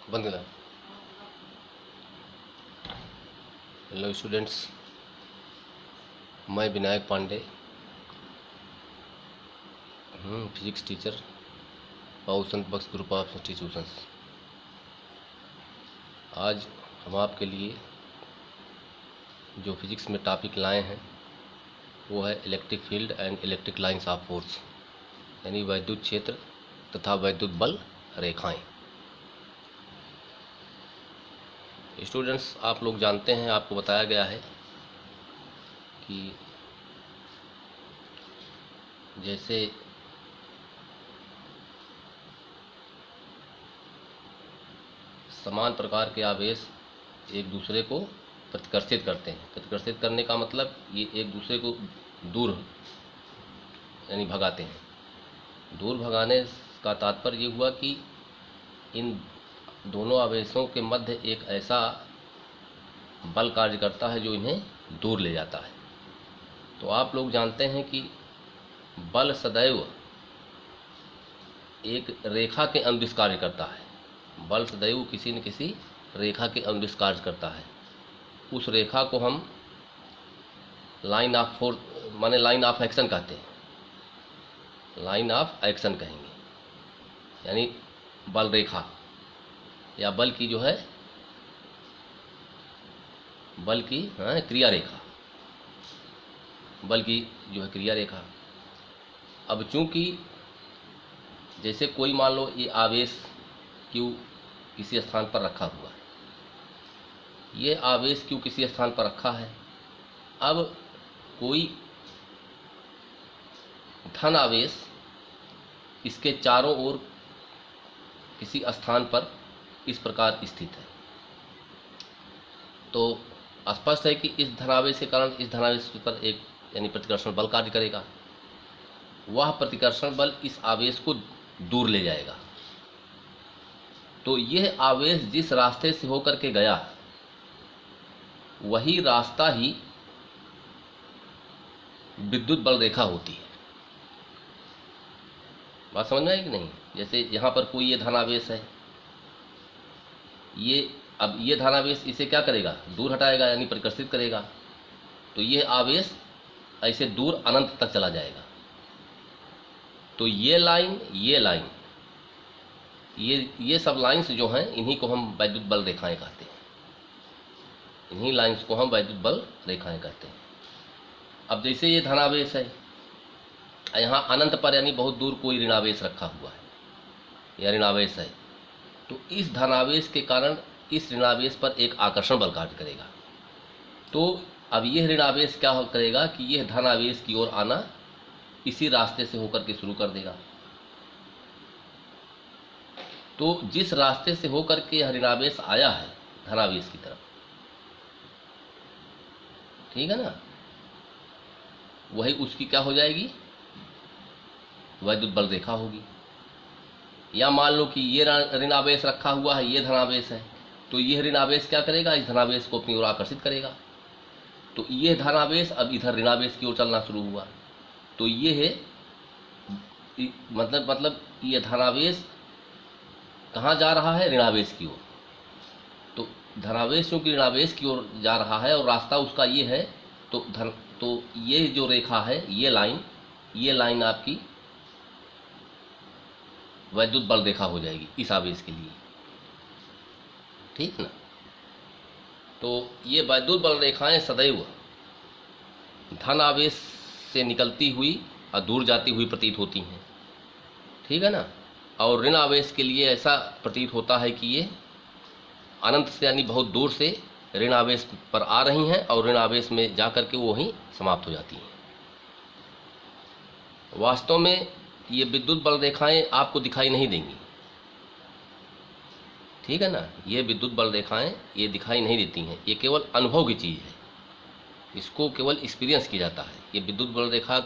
बंद करा। Hello students, मैं Vinayak Pandey physics teacher Sant Bakhsh group of institutions. आज हम आपके लिए जो फिजिक्स में टॉपिक लाए हैं वो है electric field and electric lines of force, यानी वैद्युत क्षेत्र तथा वैद्युत बल रेखाएं। स्टूडेंट्स, आप लोग जानते हैं, आपको बताया गया है कि जैसे समान प्रकार के आवेश एक दूसरे को प्रतिकर्षित करते हैं। प्रतिकर्षित करने का मतलब ये एक दूसरे को दूर यानी भगाते हैं। दूर भगाने का तात्पर्य ये हुआ कि इन दोनों आवेशों के मध्य एक ऐसा बल कार्य करता है जो इन्हें दूर ले जाता है। तो आप लोग जानते हैं कि बल सदैव एक रेखा के अनुदिश कार्य करता है। बल सदैव किसी न किसी रेखा के अनुदिश कार्य करता है। उस रेखा को हम लाइन ऑफ फोर्स माने लाइन ऑफ एक्शन कहते हैं। लाइन ऑफ एक्शन कहेंगे, यानी बल रेखा या बल की जो है बल की क्रिया रेखा, बल की जो है क्रिया रेखा। अब चूंकि जैसे कोई मान लो ये आवेश Q किसी स्थान पर रखा हुआ है, ये आवेश Q किसी स्थान पर रखा है। अब कोई धन आवेश इसके चारों ओर किसी स्थान पर इस प्रकार स्थित है, तो स्पष्ट है कि इस धनावेश के कारण इस धनावेश पर एक यानी प्रतिकर्षण बल कार्य करेगा। वह प्रतिकर्षण बल इस आवेश को दूर ले जाएगा। तो यह आवेश जिस रास्ते से होकर के गया वही रास्ता ही विद्युत बल रेखा होती है। बात समझ में आई कि नहीं? जैसे यहाँ पर कोई ये धनावेश है, अब ये धनावेश इसे क्या करेगा? दूर हटाएगा, यानी परिकर्षित करेगा। तो ये आवेश ऐसे दूर अनंत तक चला जाएगा। तो ये लाइन ये सब लाइंस जो हैं इन्हीं को हम वैद्युत बल रेखाएं कहते हैं। इन्हीं लाइंस को हम वैद्युत बल रेखाएं कहते हैं। अब जैसे ये धनावेश है, यहाँ अनंत पर यानी बहुत दूर कोई ऋणावेश रखा हुआ है या ऋणावेश है, तो इस धनावेश के कारण इस ऋणावेश पर एक आकर्षण बल कार्य करेगा। तो अब यह ऋणावेश क्या करेगा कि यह धनावेश की ओर आना इसी रास्ते से होकर के शुरू कर देगा। तो जिस रास्ते से होकर के यह ऋणावेश आया है धनावेश की तरफ, ठीक है ना, वही उसकी क्या हो जाएगी? वैद्युत बल रेखा होगी। या मान लो कि ये ऋणावेश रखा हुआ है, ये धनावेश है, तो यह ऋणावेश क्या करेगा? इस धनावेश को अपनी ओर आकर्षित करेगा। तो यह धनावेश अब इधर ऋणावेश की ओर चलना शुरू हुआ। तो ये है मतलब ये धनावेश कहाँ जा रहा है? ऋणावेश की ओर। तो धनावेश क्योंकि ऋणावेश की ओर जा रहा है और रास्ता उसका ये है, तो ये जो रेखा है, ये लाइन आपकी वैद्युत बल रेखा हो जाएगी इस आवेश के लिए, ठीक ना। तो ये वैद्युत बल रेखाएं सदैव धन आवेश से निकलती हुई और दूर जाती हुई प्रतीत होती हैं, ठीक है ना। और ऋण आवेश के लिए ऐसा प्रतीत होता है कि ये अनंत से यानी बहुत दूर से ऋण आवेश पर आ रही हैं और ऋण आवेश में जा कर के वो वहीं समाप्त हो जाती हैं। वास्तव में ये विद्युत बल रेखाएं आपको दिखाई नहीं देंगी, ठीक है ना। ये विद्युत बल रेखाएं ये दिखाई नहीं देती हैं, ये केवल अनुभव की चीज़ है, इसको केवल एक्सपीरियंस किया जाता है। ये विद्युत बल रेखा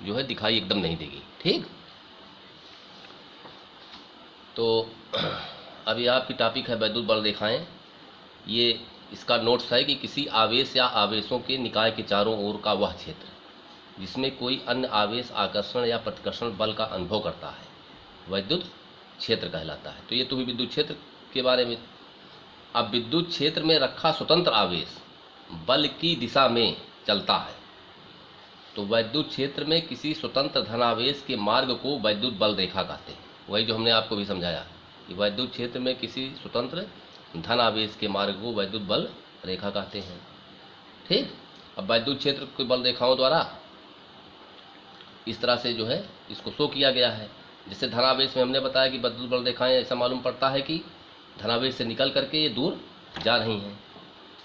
जो है दिखाई एकदम नहीं देगी, ठीक। तो अभी आपकी टॉपिक है वैद्युत बल रेखाएं। ये इसका नोट्स है कि किसी आवेश या आवेशों के निकाय के चारों ओर का वह क्षेत्र जिसमें कोई अन्य आवेश आकर्षण या प्रतिकर्षण बल का अनुभव करता है, वैद्युत क्षेत्र कहलाता है। तो ये तो हुई विद्युत क्षेत्र के बारे में। अब विद्युत क्षेत्र में रखा स्वतंत्र आवेश बल की दिशा में चलता है, तो वैद्युत क्षेत्र में किसी स्वतंत्र धनावेश के मार्ग को वैद्युत बल रेखा कहते हैं। वही जो हमने आपको भी समझाया कि वैद्युत क्षेत्र में किसी स्वतंत्र धनावेश के मार्ग को वैद्युत बल रेखा कहते हैं। ठीक। अब वैद्युत क्षेत्र के बल रेखाओं द्वारा इस तरह से जो है इसको शो किया गया है। जैसे धनावेश में हमने बताया कि वैद्युत बल रेखाएं ऐसा मालूम पड़ता है कि धनावेश से निकल करके ये दूर जा रही हैं।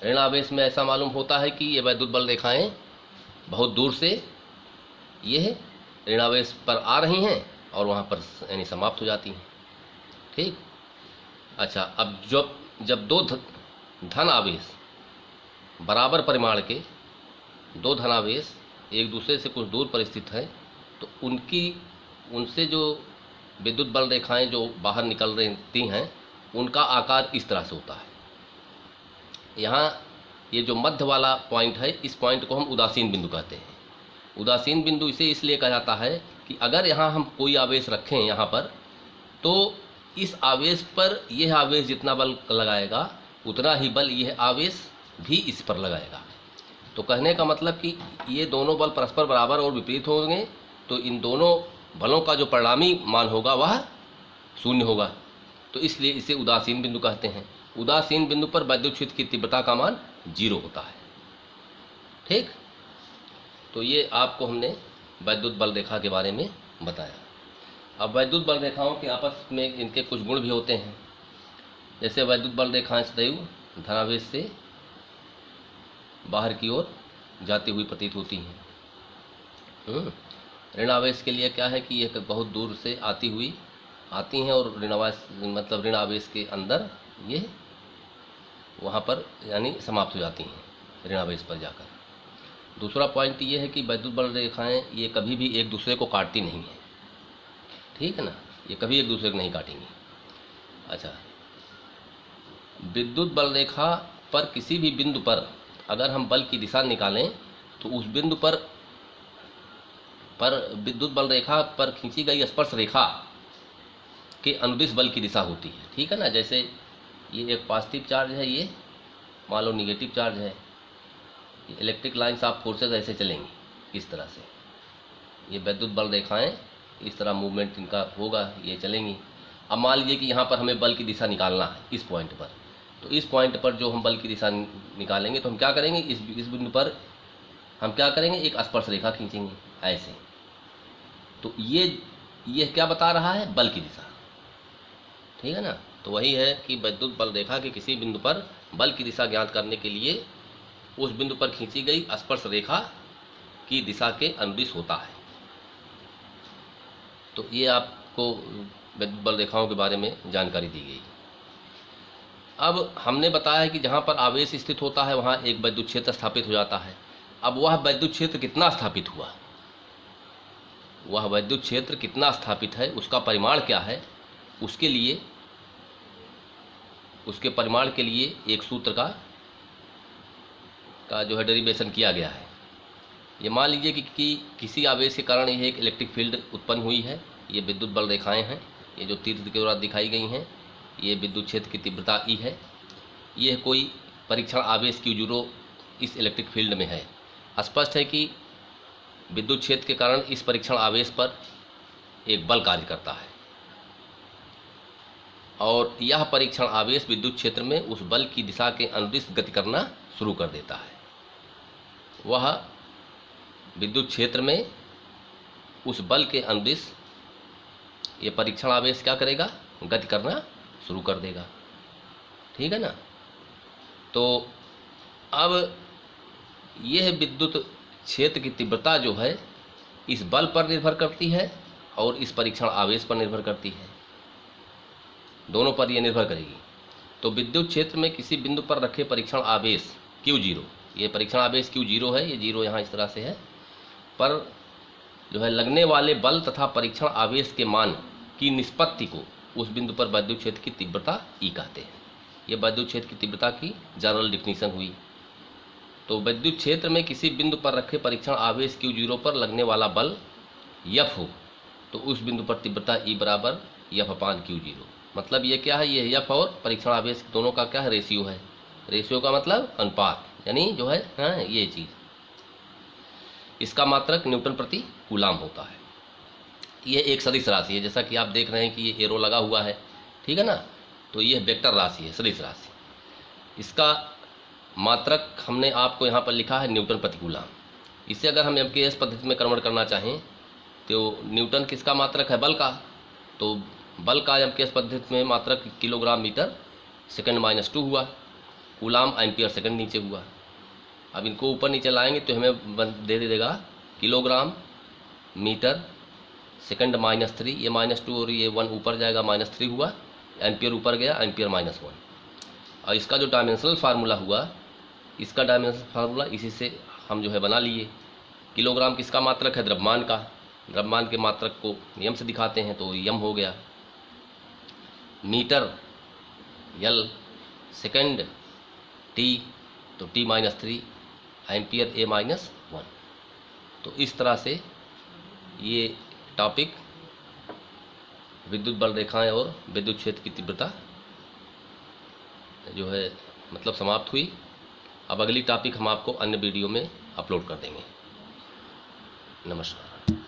ऋणावेश में ऐसा मालूम होता है कि ये वैद्युत बल रेखाएं बहुत दूर से ये ऋणावेश पर आ रही हैं और वहाँ पर यानी समाप्त हो जाती हैं। ठीक। अच्छा, अब जब दो धन आवेश बराबर परिमाण के दो धनावेश एक दूसरे से कुछ दूर पर स्थित हैं, तो उनसे जो विद्युत बल रेखाएं जो बाहर निकल रही हैं उनका आकार इस तरह से होता है। यहाँ ये जो मध्य वाला पॉइंट है, इस पॉइंट को हम उदासीन बिंदु कहते हैं। उदासीन बिंदु इसे इसलिए कहा जाता है कि अगर यहाँ हम कोई आवेश रखें यहाँ पर, तो इस आवेश पर यह आवेश जितना बल लगाएगा उतना ही बल यह आवेश भी इस पर लगाएगा। तो कहने का मतलब कि ये दोनों बल परस्पर बराबर और विपरीत होंगे, तो इन दोनों बलों का जो परिणामी मान होगा वह शून्य होगा। तो इसलिए इसे उदासीन बिंदु कहते हैं। उदासीन बिंदु पर वैद्युत क्षेत्र की तीव्रता का मान 0 होता है। ठीक। तो ये आपको हमने वैद्युत बल रेखा के बारे में बताया। अब वैद्युत बल रेखाओं के आपस में इनके कुछ गुण भी होते हैं। जैसे वैद्युत बल रेखाएं सदैव धनावेश से बाहर की ओर जाती हुई प्रतीत होती हैं। ऋणावेश के लिए क्या है कि यह बहुत दूर से आती हैं और ऋण आवेश के अंदर ये वहाँ पर यानी समाप्त हो जाती हैं ऋणावेश पर जाकर। दूसरा पॉइंट ये है कि वैद्युत बल रेखाएं ये कभी भी एक दूसरे को काटती नहीं हैं। ठीक है ना, ये कभी एक दूसरे को नहीं काटेंगी। अच्छा, विद्युत बल रेखा पर किसी भी बिंदु पर अगर हम बल की दिशा निकालें तो उस बिंदु पर विद्युत बल रेखा पर खींची गई स्पर्श रेखा के अनुदिश बल की दिशा होती है। ठीक है ना, जैसे ये एक पॉजिटिव चार्ज है, ये मान लो निगेटिव चार्ज है। ये इलेक्ट्रिक लाइन्स ऑफ फोर्सेस ऐसे चलेंगी इस तरह से। ये वैद्युत बल रेखाएं इस तरह मूवमेंट इनका होगा, ये चलेंगी। अब मान लीजिए कि यहाँ पर हमें बल की दिशा निकालना है इस पॉइंट पर, तो इस पॉइंट पर जो हम बल की दिशा निकालेंगे तो हम क्या करेंगे, इस बिंदु पर हम क्या करेंगे, एक स्पर्श रेखा खींचेंगे ऐसे। तो ये क्या बता रहा है, बल की दिशा। ठीक है ना। तो वही है कि वैद्युत बल रेखा के किसी बिंदु पर बल की दिशा ज्ञात करने के लिए उस बिंदु पर खींची गई स्पर्श रेखा की दिशा के अनुदिश होता है। तो ये आपको वैद्युत बल रेखाओं के बारे में जानकारी दी गई। अब हमने बताया कि जहाँ पर आवेश स्थित होता है वहाँ एक वैद्युत क्षेत्र स्थापित हो जाता है। अब वह वैद्युत क्षेत्र कितना स्थापित हुआ, वह वैद्युत क्षेत्र कितना स्थापित है, उसका परिमाण क्या है, उसके परिमाण के लिए एक सूत्र का जो है डेरिवेशन किया गया है। ये मान लीजिए कि किसी आवेश के कारण यह एक इलेक्ट्रिक फील्ड उत्पन्न हुई है। ये विद्युत बल रेखाएं हैं, ये जो तीर के द्वारा दिखाई गई हैं, ये विद्युत क्षेत्र की तीव्रता ई है। यह कोई परीक्षण आवेश Q0 इस इलेक्ट्रिक फील्ड में है। स्पष्ट है कि विद्युत क्षेत्र के कारण इस परीक्षण आवेश पर एक बल कार्य करता है और यह परीक्षण आवेश विद्युत क्षेत्र में उस बल की दिशा के अनुदिश गति करना शुरू कर देता है। वह विद्युत क्षेत्र में उस बल के अनुदिश ये परीक्षण आवेश क्या करेगा, गति करना शुरू कर देगा। ठीक है ना। तो अब यह विद्युत क्षेत्र की तीव्रता जो है इस बल पर निर्भर करती है और इस परीक्षण आवेश पर निर्भर करती है, दोनों पर यह निर्भर करेगी। तो विद्युत क्षेत्र में किसी बिंदु पर रखे परीक्षण आवेश Q0, ये परीक्षण आवेश Q0 है, ये 0 यहाँ इस तरह से है, पर जो है लगने वाले बल तथा परीक्षण आवेश के मान की निष्पत्ति को उस बिंदु पर वैद्युत क्षेत्र की तीव्रता E कहते हैं। ये वैद्युत क्षेत्र की तीव्रता की जनरल डिफिनीशन हुई। तो विद्युत क्षेत्र में किसी बिंदु पर रखे परीक्षण आवेश Q0 पर लगने वाला बल F हो तो उस बिंदु पर तीव्रता E बराबर एफ अपान क्यू जीरो। मतलब ये क्या है, ये एफ और परीक्षण आवेश दोनों का क्या है, रेशियो है। रेशियो का मतलब अनुपात, यानी जो है ये चीज़। इसका मात्रक न्यूटन प्रति कूलाम होता है। ये एक सदिश राशि है, जैसा कि आप देख रहे हैं कि ये एरो लगा हुआ है, ठीक है ना। तो ये वेक्टर राशि है, सदिश राशि। इसका मात्रक हमने आपको यहाँ पर लिखा है न्यूटन प्रति कूलाम। इसे अगर हम एमकेएस पद्धति में कन्वर्ट करना चाहें तो न्यूटन किसका मात्रक है, बल का। तो बल का एमकेएस पद्धति में मात्रक किलोग्राम मीटर सेकंड माइनस 2 हुआ, कूलाम एम्पियर सेकंड नीचे हुआ। अब इनको ऊपर नीचे लाएंगे तो हमें दे देगा किलोग्राम मीटर सेकंड माइनस 3, ये -2 और ये 1 ऊपर जाएगा, -3 हुआ, एम्पियर ऊपर गया, एम्पियर -1। और इसका जो डायमेंशनल फार्मूला हुआ, इसका डायमेंशनल फार्मूला इसी से हम जो है बना लिए। किलोग्राम किसका मात्रक है, द्रव्यमान का। द्रव्यमान के मात्रक को यम से दिखाते हैं तो यम हो गया। मीटर यल, सेकंड टी, तो T-3, एम्पियर A-1। तो इस तरह से ये टॉपिक विद्युत बल रेखाएं और विद्युत क्षेत्र की तीव्रता जो है मतलब समाप्त हुई। अब अगली टॉपिक हम आपको अन्य वीडियो में अपलोड कर देंगे। नमस्कार।